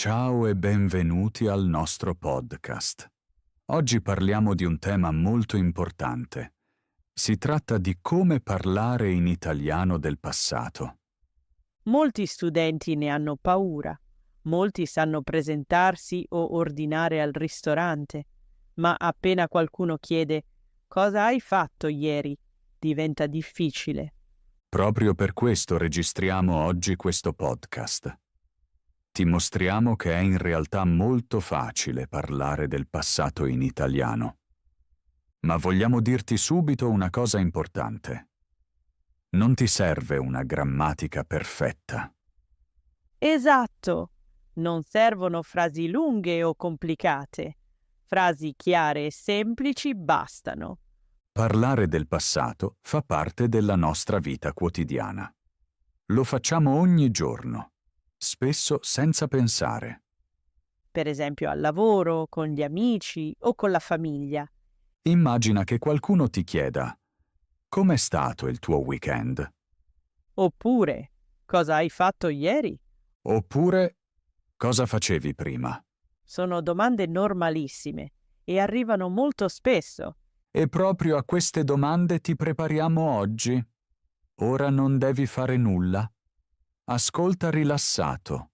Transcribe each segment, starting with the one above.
Ciao e benvenuti al nostro podcast. Oggi parliamo di un tema molto importante. Si tratta di come parlare in italiano del passato. Molti studenti ne hanno paura, molti sanno presentarsi o ordinare al ristorante, ma appena qualcuno chiede «Cosa hai fatto ieri?» diventa difficile. Proprio per questo registriamo oggi questo podcast. Ti mostriamo che è in realtà molto facile parlare del passato in italiano. Ma vogliamo dirti subito una cosa importante. Non ti serve una grammatica perfetta. Esatto! Non servono frasi lunghe o complicate. Frasi chiare e semplici bastano. Parlare del passato fa parte della nostra vita quotidiana. Lo facciamo ogni giorno, spesso senza pensare. Per esempio al lavoro, con gli amici o con la famiglia. Immagina che qualcuno ti chieda: com'è stato il tuo weekend? Oppure, cosa hai fatto ieri? Oppure, cosa facevi prima? Sono domande normalissime e arrivano molto spesso. E proprio a queste domande ti prepariamo oggi. Ora non devi fare nulla. Ascolta rilassato,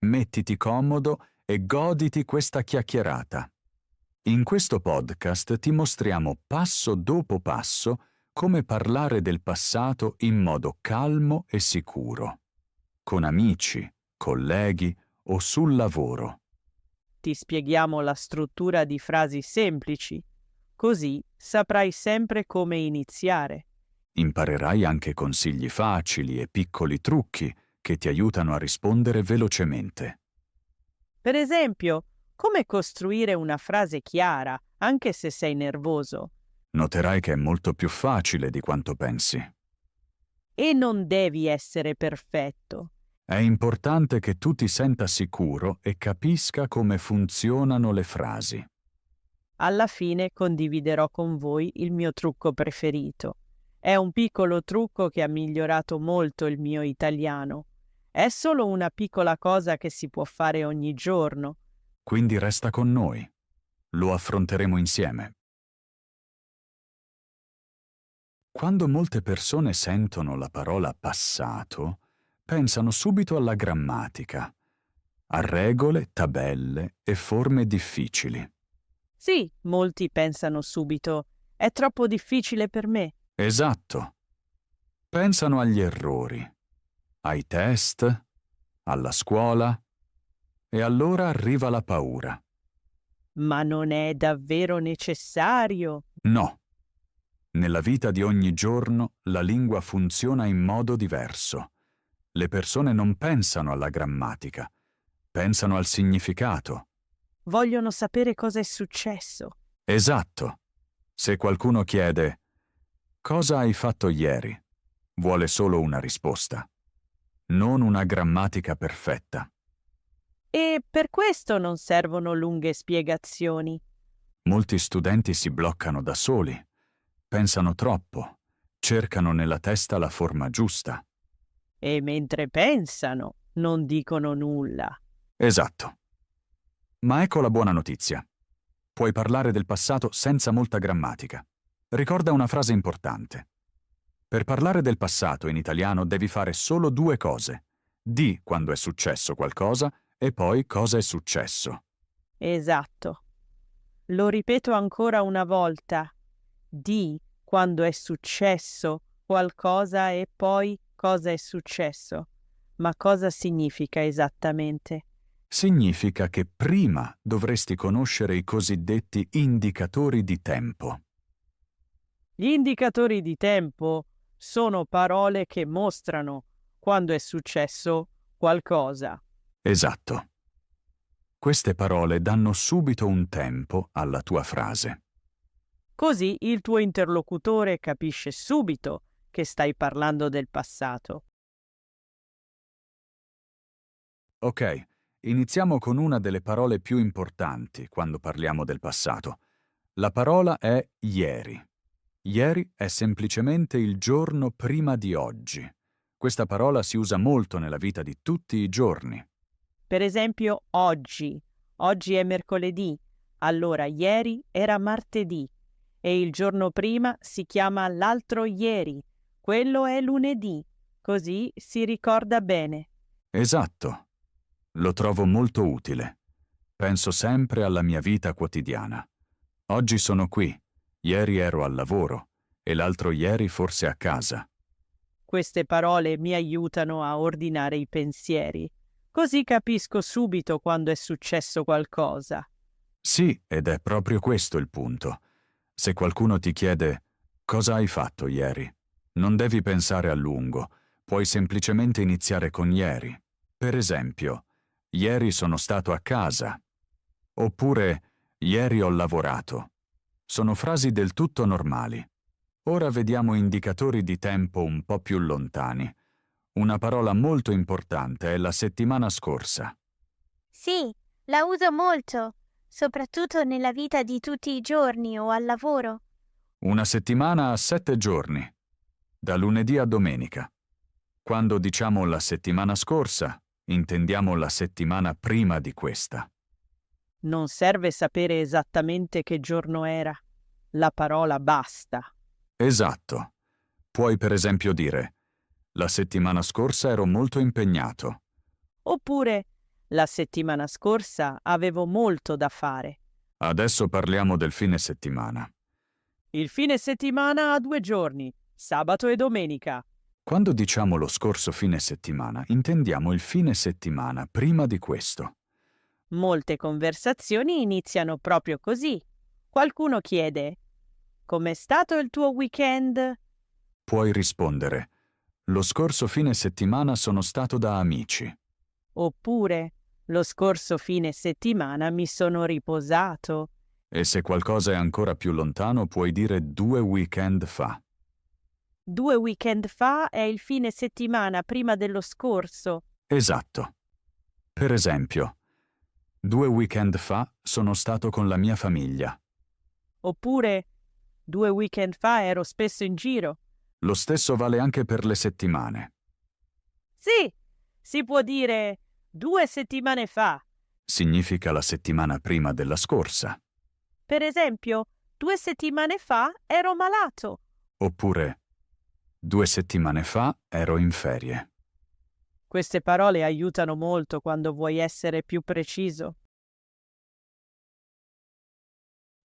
mettiti comodo e goditi questa chiacchierata. In questo podcast ti mostriamo passo dopo passo come parlare del passato in modo calmo e sicuro, con amici, colleghi o sul lavoro. Ti spieghiamo la struttura di frasi semplici, così saprai sempre come iniziare. Imparerai anche consigli facili e piccoli trucchi che ti aiutano a rispondere velocemente. Per esempio, come costruire una frase chiara anche se sei nervoso. Noterai che è molto più facile di quanto pensi. E non devi essere perfetto. È importante che tu ti senta sicuro e capisca come funzionano le frasi. Alla fine condividerò con voi il mio trucco preferito. È un piccolo trucco che ha migliorato molto il mio italiano. È solo una piccola cosa che si può fare ogni giorno. Quindi resta con noi. Lo affronteremo insieme. Quando molte persone sentono la parola passato, pensano subito alla grammatica, a regole, tabelle e forme difficili. Sì, molti pensano subito, è troppo difficile per me. Esatto. Pensano agli errori, ai test, alla scuola, e allora arriva la paura. Ma non è davvero necessario. No. Nella vita di ogni giorno la lingua funziona in modo diverso. Le persone non pensano alla grammatica, pensano al significato. Vogliono sapere cosa è successo. Esatto. Se qualcuno chiede «Cosa hai fatto ieri?» vuole solo una risposta, non una grammatica perfetta. E per questo non servono lunghe spiegazioni. Molti studenti si bloccano da soli, pensano troppo, cercano nella testa la forma giusta. E mentre pensano, non dicono nulla. Esatto. Ma ecco la buona notizia. Puoi parlare del passato senza molta grammatica. Ricorda una frase importante. Per parlare del passato in italiano devi fare solo due cose. Di quando è successo qualcosa e poi cosa è successo. Esatto. Lo ripeto ancora una volta. Di quando è successo qualcosa e poi cosa è successo. Ma cosa significa esattamente? Significa che prima dovresti conoscere i cosiddetti indicatori di tempo. Gli indicatori di tempo sono parole che mostrano quando è successo qualcosa. Esatto. Queste parole danno subito un tempo alla tua frase. Così il tuo interlocutore capisce subito che stai parlando del passato. Ok, iniziamo con una delle parole più importanti quando parliamo del passato. La parola è ieri. Ieri è semplicemente il giorno prima di oggi. Questa parola si usa molto nella vita di tutti i giorni. Per esempio, oggi. Oggi è mercoledì, allora ieri era martedì. E il giorno prima si chiama l'altro ieri. Quello è lunedì. Così si ricorda bene. Esatto. Lo trovo molto utile. Penso sempre alla mia vita quotidiana. Oggi sono qui, ieri ero al lavoro e l'altro ieri forse a casa. Queste parole mi aiutano a ordinare i pensieri. Così capisco subito quando è successo qualcosa. Sì, ed è proprio questo il punto. Se qualcuno ti chiede «Cosa hai fatto ieri?», non devi pensare a lungo, puoi semplicemente iniziare con ieri. Per esempio, «Ieri sono stato a casa», oppure «Ieri ho lavorato». Sono frasi del tutto normali. Ora vediamo indicatori di tempo un po' più lontani. Una parola molto importante è la settimana scorsa. Sì, la uso molto, soprattutto nella vita di tutti i giorni o al lavoro. Una settimana ha 7 giorni, da lunedì a domenica. Quando diciamo la settimana scorsa, intendiamo la settimana prima di questa. Non serve sapere esattamente che giorno era. La parola basta. Esatto. Puoi per esempio dire «La settimana scorsa ero molto impegnato». Oppure, la settimana scorsa avevo molto da fare. Adesso parliamo del fine settimana. Il fine settimana ha 2 giorni, sabato e domenica. Quando diciamo lo scorso fine settimana, intendiamo il fine settimana prima di questo. Molte conversazioni iniziano proprio così. Qualcuno chiede: «Com'è stato il tuo weekend?» Puoi rispondere «Lo scorso fine settimana sono stato da amici». Oppure «Lo scorso fine settimana mi sono riposato». E se qualcosa è ancora più lontano, puoi dire 2 weekend fa. 2 weekend fa è il fine settimana prima dello scorso. Esatto. Per esempio, 2 weekend fa sono stato con la mia famiglia. Oppure 2 weekend fa ero spesso in giro. Lo stesso vale anche per le settimane. Sì, si può dire 2 settimane fa. Significa la settimana prima della scorsa. Per esempio, 2 settimane fa ero malato. Oppure 2 settimane fa ero in ferie. Queste parole aiutano molto quando vuoi essere più preciso.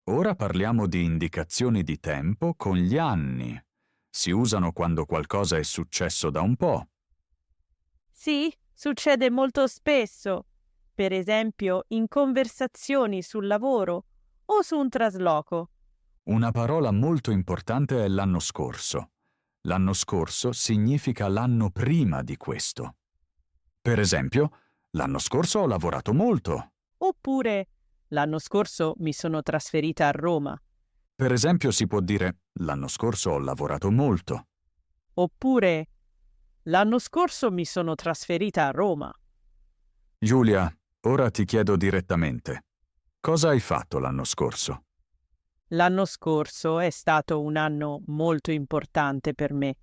Ora parliamo di indicazioni di tempo con gli anni. Si usano quando qualcosa è successo da un po'. Sì, succede molto spesso. Per esempio, in conversazioni sul lavoro o su un trasloco. Una parola molto importante è l'anno scorso. L'anno scorso significa l'anno prima di questo. Per esempio, l'anno scorso ho lavorato molto. Oppure, l'anno scorso mi sono trasferita a Roma. Per esempio si può dire l'anno scorso ho lavorato molto. Oppure, l'anno scorso mi sono trasferita a Roma. Giulia, ora ti chiedo direttamente. Cosa hai fatto l'anno scorso? L'anno scorso è stato un anno molto importante per me.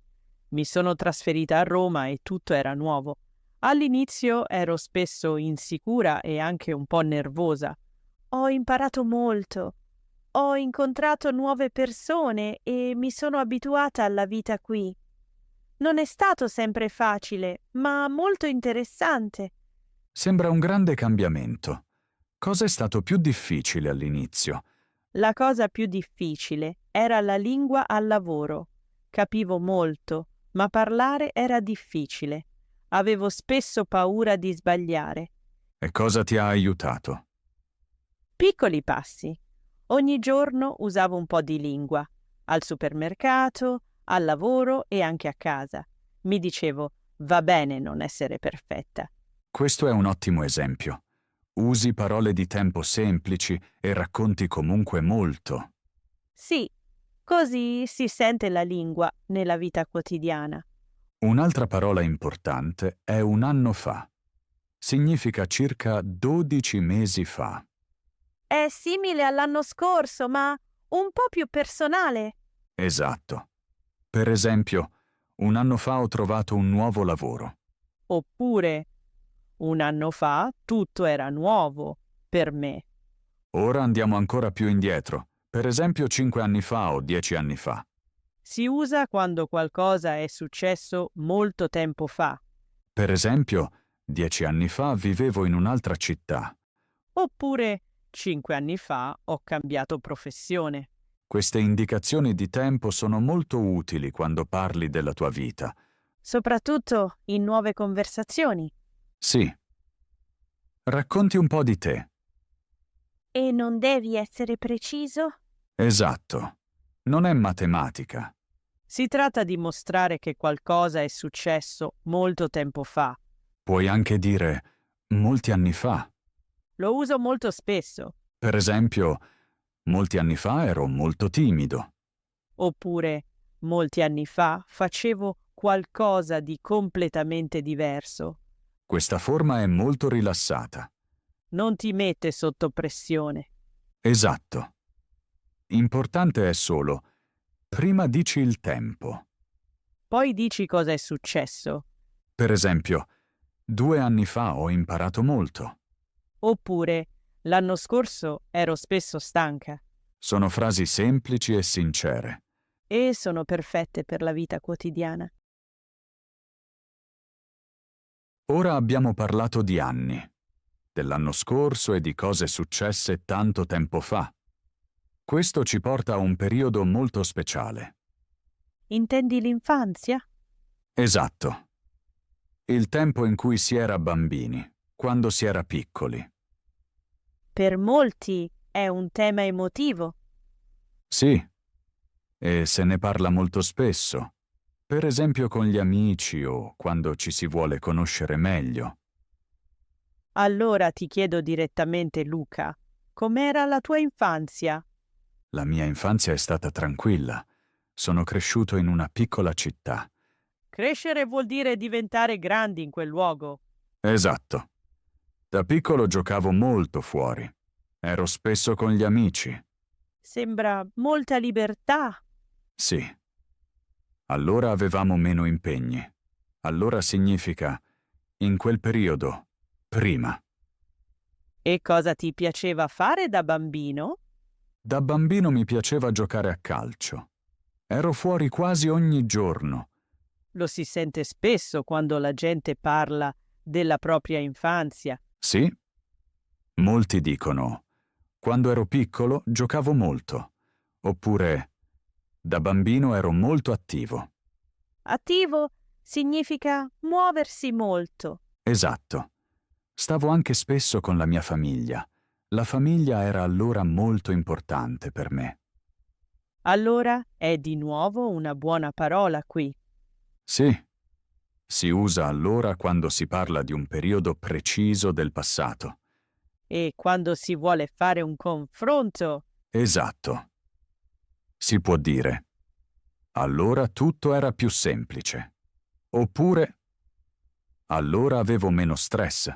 Mi sono trasferita a Roma e tutto era nuovo. All'inizio ero spesso insicura e anche un po' nervosa. Ho imparato molto. Ho incontrato nuove persone e mi sono abituata alla vita qui. Non è stato sempre facile, ma molto interessante. Sembra un grande cambiamento. Cosa è stato più difficile all'inizio? La cosa più difficile era la lingua al lavoro. Capivo molto, ma parlare era difficile. Avevo spesso paura di sbagliare. E cosa ti ha aiutato? Piccoli passi. Ogni giorno usavo un po' di lingua. Al supermercato, al lavoro e anche a casa. Mi dicevo, va bene non essere perfetta. Questo è un ottimo esempio. Usi parole di tempo semplici e racconti comunque molto. Sì, così si sente la lingua nella vita quotidiana. Un'altra parola importante è un anno fa. Significa circa 12 mesi fa. È simile all'anno scorso, ma un po' più personale. Esatto. Per esempio, un anno fa ho trovato un nuovo lavoro. Oppure, Un anno fa tutto era nuovo per me. Ora andiamo ancora più indietro, per esempio 5 anni fa o 10 anni fa. Si usa quando qualcosa è successo molto tempo fa, Per esempio, 10 anni fa vivevo in un'altra città. oppure 5 anni fa ho cambiato professione. Queste indicazioni di tempo sono molto utili quando parli della tua vita. Soprattutto in nuove conversazioni. Sì. Racconti un po' di te. E non devi essere preciso? Esatto. Non è matematica. Si tratta di mostrare che qualcosa è successo molto tempo fa. Puoi anche dire molti anni fa. Lo uso molto spesso. Per esempio, molti anni fa ero molto timido. Oppure, molti anni fa facevo qualcosa di completamente diverso. Questa forma è molto rilassata. Non ti mette sotto pressione. Esatto. Importante è solo, prima dici il tempo. Poi dici cosa è successo. Per esempio, 2 anni fa ho imparato molto. Oppure, l'anno scorso ero spesso stanca. Sono frasi semplici e sincere. E sono perfette per la vita quotidiana. Ora abbiamo parlato di anni, dell'anno scorso e di cose successe tanto tempo fa. Questo ci porta a un periodo molto speciale. Intendi l'infanzia? Esatto. Il tempo in cui si era bambini, quando si era piccoli. Per molti è un tema emotivo. Sì, e se ne parla molto spesso, per esempio con gli amici o quando ci si vuole conoscere meglio. Allora ti chiedo direttamente, Luca, com'era la tua infanzia? La mia infanzia è stata tranquilla. Sono cresciuto in una piccola città. Crescere vuol dire diventare grandi in quel luogo. Esatto. Da piccolo giocavo molto fuori. Ero spesso con gli amici. Sembra molta libertà. Sì. Allora avevamo meno impegni. Allora significa, in quel periodo, prima. E cosa ti piaceva fare da bambino? Da bambino mi piaceva giocare a calcio. Ero fuori quasi ogni giorno. Lo si sente spesso quando la gente parla della propria infanzia. Sì? Molti dicono, quando ero piccolo giocavo molto. Oppure, da bambino ero molto attivo. Attivo significa muoversi molto. Esatto. Stavo anche spesso con la mia famiglia. La famiglia era allora molto importante per me. Allora è di nuovo una buona parola qui. Sì, si usa allora quando si parla di un periodo preciso del passato. E quando si vuole fare un confronto, Esatto. Si può dire, allora tutto era più semplice. Oppure, allora avevo meno stress.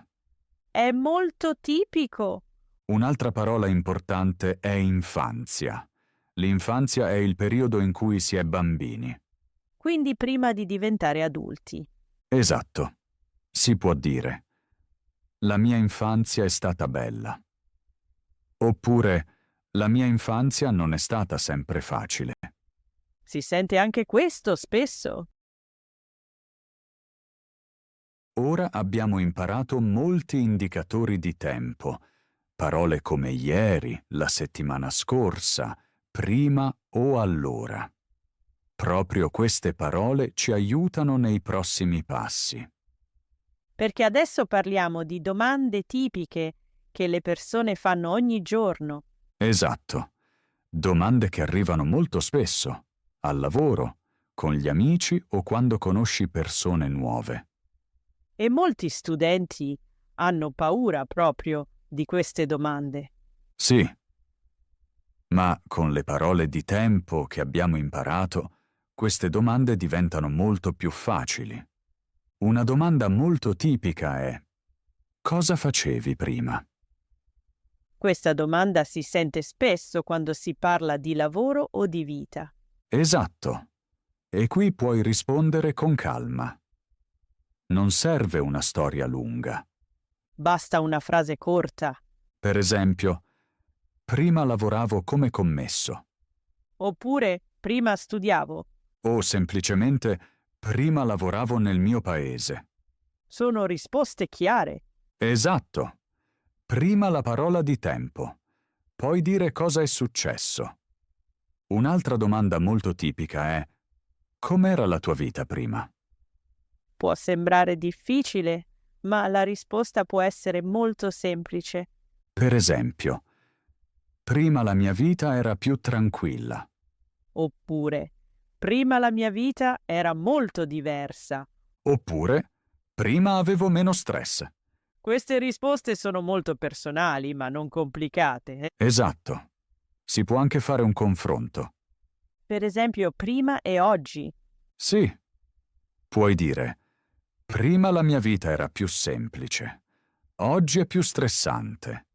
è molto tipico. Un'altra parola importante è infanzia. L'infanzia è il periodo in cui si è bambini. Quindi prima di diventare adulti. Esatto. Si può dire, la mia infanzia è stata bella. Oppure, la mia infanzia non è stata sempre facile. Si sente anche questo spesso. Ora abbiamo imparato molti indicatori di tempo, parole come ieri, la settimana scorsa, prima o allora. Proprio queste parole ci aiutano nei prossimi passi. Perché adesso parliamo di domande tipiche che le persone fanno ogni giorno. Esatto. Domande che arrivano molto spesso, al lavoro, con gli amici o quando conosci persone nuove. E molti studenti hanno paura proprio di queste domande. Sì, ma con le parole di tempo che abbiamo imparato, queste domande diventano molto più facili. Una domanda molto tipica è: cosa facevi prima? Questa domanda si sente spesso quando si parla di lavoro o di vita. Esatto. E qui puoi rispondere con calma. Non serve una storia lunga. Basta una frase corta. Per esempio, prima lavoravo come commesso. Oppure prima studiavo. O semplicemente prima lavoravo nel mio paese. Sono risposte chiare. Esatto. Prima la parola di tempo. Poi dire cosa è successo. Un'altra domanda molto tipica è: com'era la tua vita prima? Può sembrare difficile, ma la risposta può essere molto semplice. Per esempio, prima la mia vita era più tranquilla. Oppure, prima la mia vita era molto diversa. Oppure, prima avevo meno stress. Queste risposte sono molto personali, ma non complicate. Esatto. Si può anche fare un confronto. Per esempio, prima e oggi. Sì. Puoi dire: prima la mia vita era più semplice. Oggi è più stressante.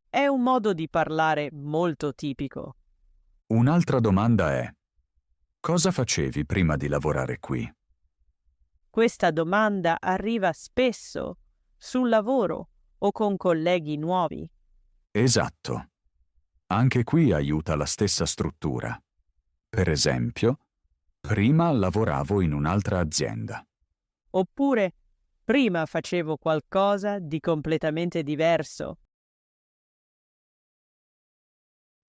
È un modo di parlare molto tipico. Un'altra domanda è: cosa facevi prima di lavorare qui? Questa domanda arriva spesso sul lavoro o con colleghi nuovi. Esatto. Anche qui aiuta la stessa struttura. Per esempio, prima lavoravo in un'altra azienda. Oppure, prima facevo qualcosa di completamente diverso.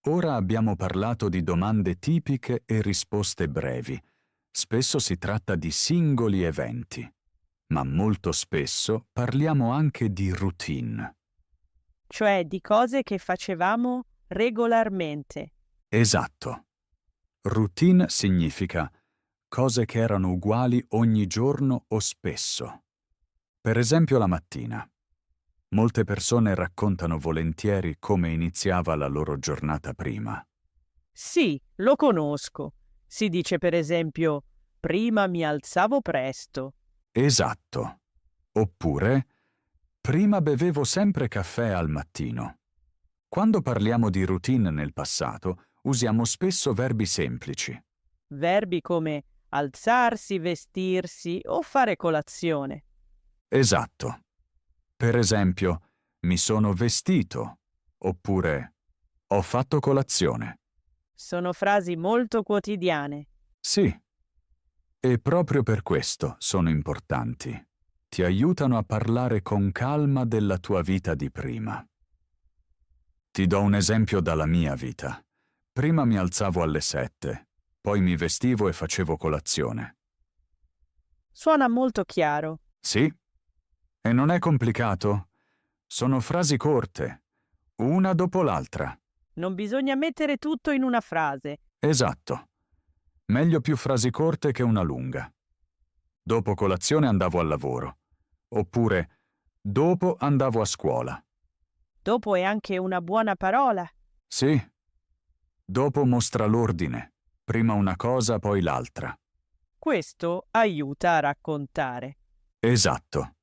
Ora abbiamo parlato di domande tipiche e risposte brevi. Spesso si tratta di singoli eventi, ma molto spesso parliamo anche di routine. Cioè di cose che facevamo regolarmente. Esatto. Routine significa cose che erano uguali ogni giorno o spesso. Per esempio la mattina. Molte persone raccontano volentieri come iniziava la loro giornata prima. Sì, lo conosco. Si dice per esempio, prima mi alzavo presto. Esatto. Oppure, prima bevevo sempre caffè al mattino. Quando parliamo di routine nel passato, usiamo spesso verbi semplici. Verbi come alzarsi, vestirsi o fare colazione. Esatto. Per esempio, mi sono vestito, oppure ho fatto colazione. Sono frasi molto quotidiane. Sì. E proprio per questo sono importanti. Ti aiutano a parlare con calma della tua vita di prima. Ti do un esempio dalla mia vita. Prima mi alzavo alle 7, poi mi vestivo e facevo colazione. Suona molto chiaro. Sì? E non è complicato? Sono frasi corte, una dopo l'altra. Non bisogna mettere tutto in una frase. Esatto. Meglio più frasi corte che una lunga. Dopo colazione andavo al lavoro. Oppure, dopo andavo a scuola. Dopo è anche una buona parola. Sì. Dopo mostra l'ordine. Prima una cosa, poi l'altra. Questo aiuta a raccontare. Esatto.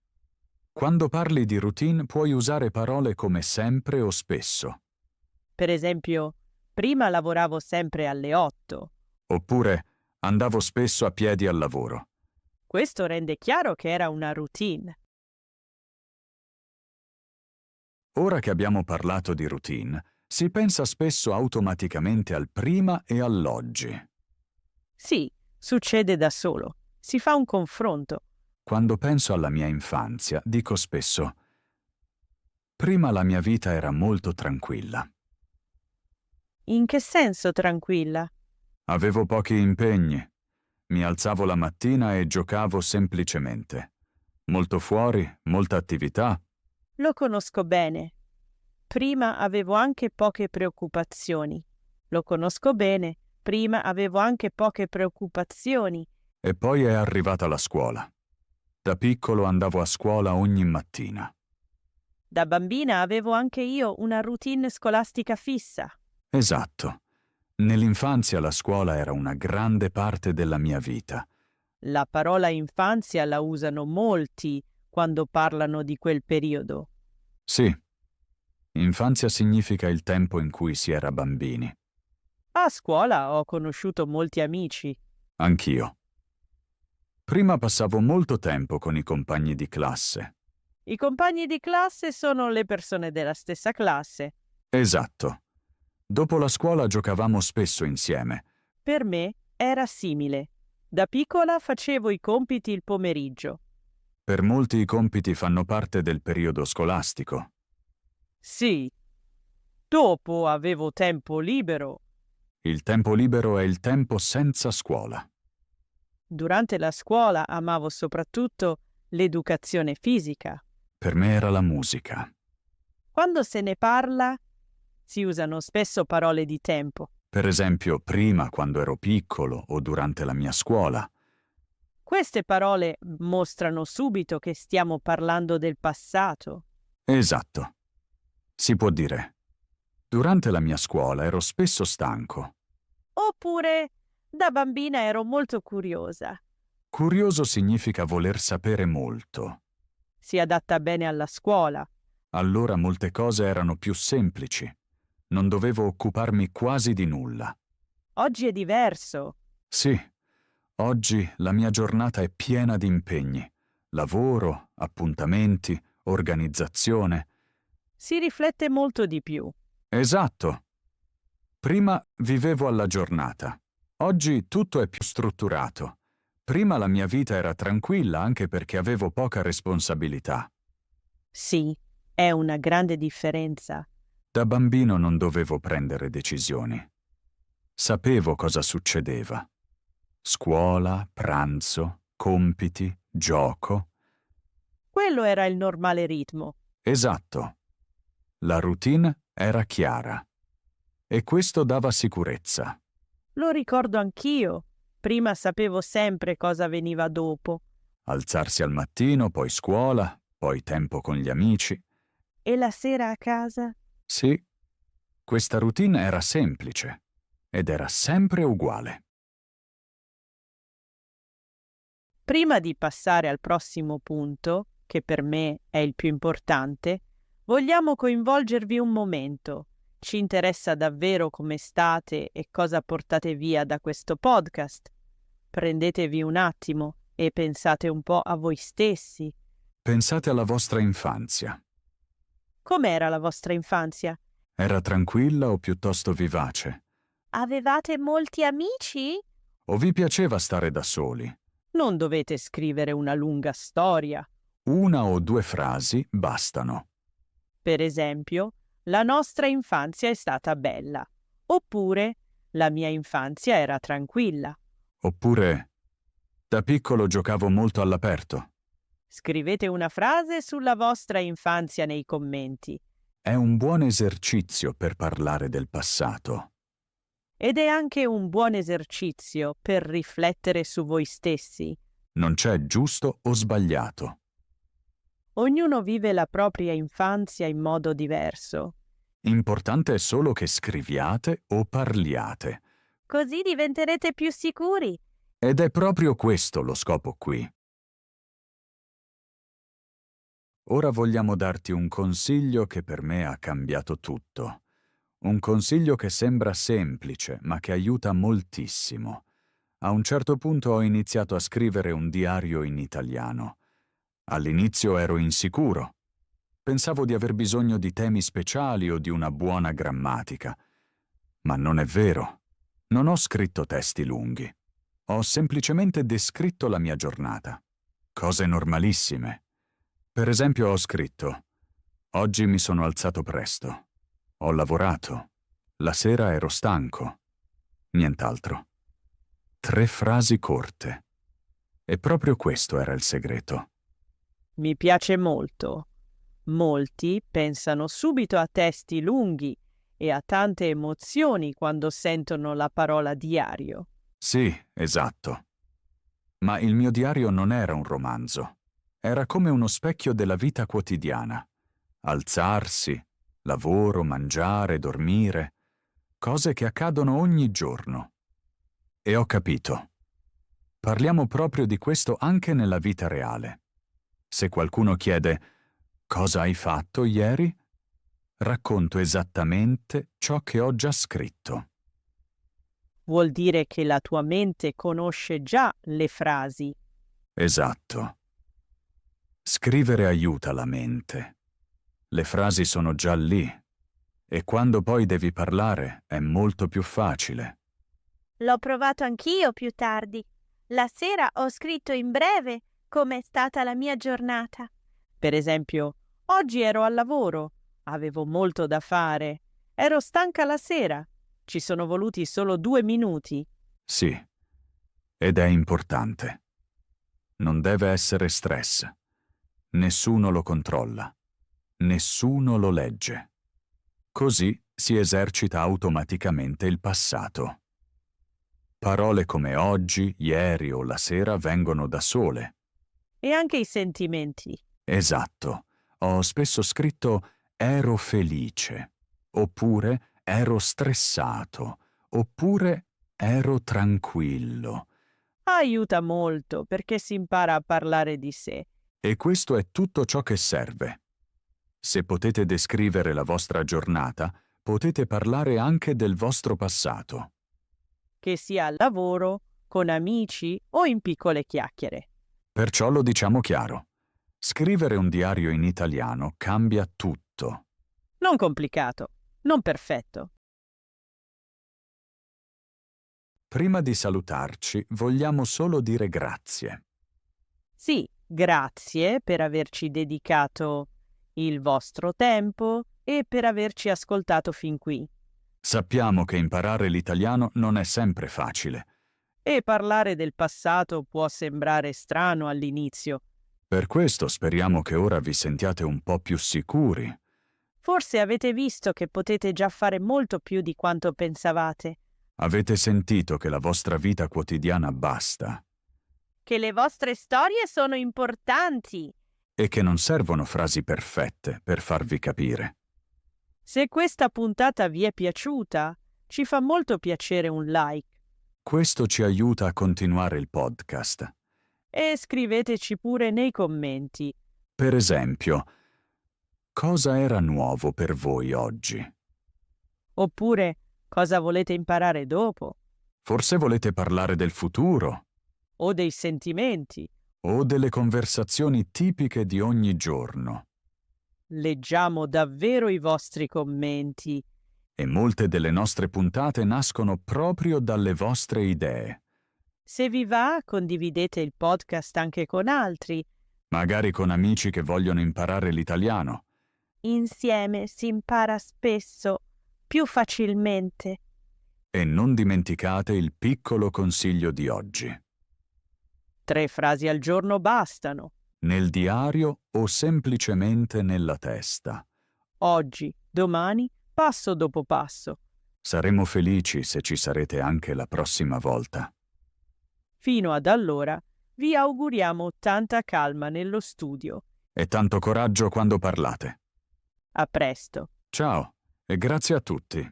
Quando parli di routine puoi usare parole come sempre o spesso. Per esempio, prima lavoravo sempre alle 8. Oppure, andavo spesso a piedi al lavoro. Questo rende chiaro che era una routine. Ora che abbiamo parlato di routine, si pensa spesso automaticamente al prima e all'oggi. Sì, succede da solo. Si fa un confronto. Quando penso alla mia infanzia, dico spesso: prima la mia vita era molto tranquilla. In che senso tranquilla? Avevo pochi impegni. Mi alzavo la mattina e giocavo semplicemente. Molto fuori, molta attività. Lo conosco bene. Prima avevo anche poche preoccupazioni. Lo conosco bene. Prima avevo anche poche preoccupazioni. E poi è arrivata la scuola. Da piccolo andavo a scuola ogni mattina. Da bambina avevo anche io una routine scolastica fissa. Esatto. Nell'infanzia la scuola era una grande parte della mia vita. La parola infanzia la usano molti quando parlano di quel periodo. Sì. Infanzia significa il tempo in cui si era bambini. A scuola ho conosciuto molti amici. Anch'io. Prima passavo molto tempo con i compagni di classe. I compagni di classe sono le persone della stessa classe. Esatto. Dopo la scuola giocavamo spesso insieme. Per me era simile. Da piccola facevo i compiti il pomeriggio. Per molti i compiti fanno parte del periodo scolastico. Sì, dopo avevo tempo libero. Il tempo libero è il tempo senza scuola. Durante la scuola amavo soprattutto l'educazione fisica. Per me era la musica. Quando se ne parla, si usano spesso parole di tempo. Per esempio, prima, quando ero piccolo o durante la mia scuola. Queste parole mostrano subito che stiamo parlando del passato. Esatto. Si può dire: durante la mia scuola ero spesso stanco. Oppure, da bambina ero molto curiosa. Curioso significa voler sapere molto. Si adatta bene alla scuola. Allora molte cose erano più semplici. Non dovevo occuparmi quasi di nulla. Oggi è diverso. Sì, oggi la mia giornata è piena di impegni. Lavoro, appuntamenti, organizzazione. Si riflette molto di più. Esatto. Prima vivevo alla giornata. Oggi tutto è più strutturato. Prima la mia vita era tranquilla anche perché avevo poca responsabilità. Sì, è una grande differenza. Da bambino non dovevo prendere decisioni. Sapevo cosa succedeva. Scuola, pranzo, compiti, gioco. Quello era il normale ritmo. Esatto. La routine era chiara. E questo dava sicurezza. Lo ricordo anch'io. Prima sapevo sempre cosa veniva dopo. Alzarsi al mattino, poi scuola, poi tempo con gli amici. E la sera a casa? Sì, questa routine era semplice ed era sempre uguale. Prima di passare al prossimo punto, che per me è il più importante, vogliamo coinvolgervi un momento. Ci interessa davvero come state e cosa portate via da questo podcast. Prendetevi un attimo e pensate un po' a voi stessi. Pensate alla vostra infanzia. Com'era la vostra infanzia? Era tranquilla o piuttosto vivace? Avevate molti amici? O vi piaceva stare da soli? Non dovete scrivere una lunga storia. Una o due frasi bastano. Per esempio, la nostra infanzia è stata bella. Oppure, la mia infanzia era tranquilla. Oppure, da piccolo giocavo molto all'aperto. Scrivete una frase sulla vostra infanzia nei commenti. È un buon esercizio per parlare del passato. Ed è anche un buon esercizio per riflettere su voi stessi. Non c'è giusto o sbagliato. Ognuno vive la propria infanzia in modo diverso. Importante è solo che scriviate o parliate. Così diventerete più sicuri. Ed è proprio questo lo scopo qui. Ora vogliamo darti un consiglio che per me ha cambiato tutto. Un consiglio che sembra semplice, ma che aiuta moltissimo. A un certo punto ho iniziato a scrivere un diario in italiano. All'inizio ero insicuro. Pensavo di aver bisogno di temi speciali o di una buona grammatica. Ma non è vero. Non ho scritto testi lunghi. Ho semplicemente descritto la mia giornata. Cose normalissime. Per esempio ho scritto: oggi mi sono alzato presto. Ho lavorato. La sera ero stanco. Nient'altro. 3 frasi corte. E proprio questo era il segreto. Mi piace molto. Molti pensano subito a testi lunghi e a tante emozioni quando sentono la parola diario. Sì, esatto. Ma il mio diario non era un romanzo. Era come uno specchio della vita quotidiana. Alzarsi, lavoro, mangiare, dormire, cose che accadono ogni giorno. E ho capito. Parliamo proprio di questo anche nella vita reale. Se qualcuno chiede: cosa hai fatto ieri? Racconto esattamente ciò che ho già scritto. Vuol dire che la tua mente conosce già le frasi. Esatto. Scrivere aiuta la mente. Le frasi sono già lì e quando poi devi parlare è molto più facile. L'ho provato anch'io più tardi. La sera ho scritto in breve com'è stata la mia giornata. Per esempio, oggi ero al lavoro, avevo molto da fare, ero stanca la sera, ci sono voluti solo 2 minuti. Sì, ed è importante. Non deve essere stress. Nessuno lo controlla. Nessuno lo legge. Così si esercita automaticamente il passato. Parole come oggi, ieri o la sera vengono da sole. E anche i sentimenti. Esatto. Ho spesso scritto ero felice, oppure ero stressato, oppure ero tranquillo. Aiuta molto perché si impara a parlare di sé. E questo è tutto ciò che serve. Se potete descrivere la vostra giornata, potete parlare anche del vostro passato. Che sia al lavoro, con amici o in piccole chiacchiere. Perciò lo diciamo chiaro. Scrivere un diario in italiano cambia tutto. Non complicato, non perfetto. Prima di salutarci, vogliamo solo dire grazie. Sì, grazie per averci dedicato il vostro tempo e per averci ascoltato fin qui. Sappiamo che imparare l'italiano non è sempre facile. E parlare del passato può sembrare strano all'inizio. Per questo speriamo che ora vi sentiate un po' più sicuri. Forse avete visto che potete già fare molto più di quanto pensavate, Avete sentito che la vostra vita quotidiana basta Che le vostre storie sono importanti. e che non servono frasi perfette per farvi capire. Se questa puntata vi è piaciuta, ci fa molto piacere un like Questo ci aiuta a continuare il podcast. e scriveteci pure nei commenti. Per esempio, cosa era nuovo per voi oggi? Oppure cosa volete imparare dopo? Forse volete parlare del futuro O dei sentimenti. o delle conversazioni tipiche di ogni giorno. Leggiamo davvero i vostri commenti. E molte delle nostre puntate nascono proprio dalle vostre idee, Se vi va, condividete il podcast anche con altri. magari con amici che vogliono imparare l'italiano. Insieme si impara spesso, più facilmente. E non dimenticate il piccolo consiglio di oggi. 3 frasi al giorno bastano. Nel diario o semplicemente nella testa. Oggi, domani, passo dopo passo. Saremo felici se ci sarete anche la prossima volta. Fino ad allora, vi auguriamo tanta calma nello studio. E tanto coraggio quando parlate. A presto. Ciao e grazie a tutti.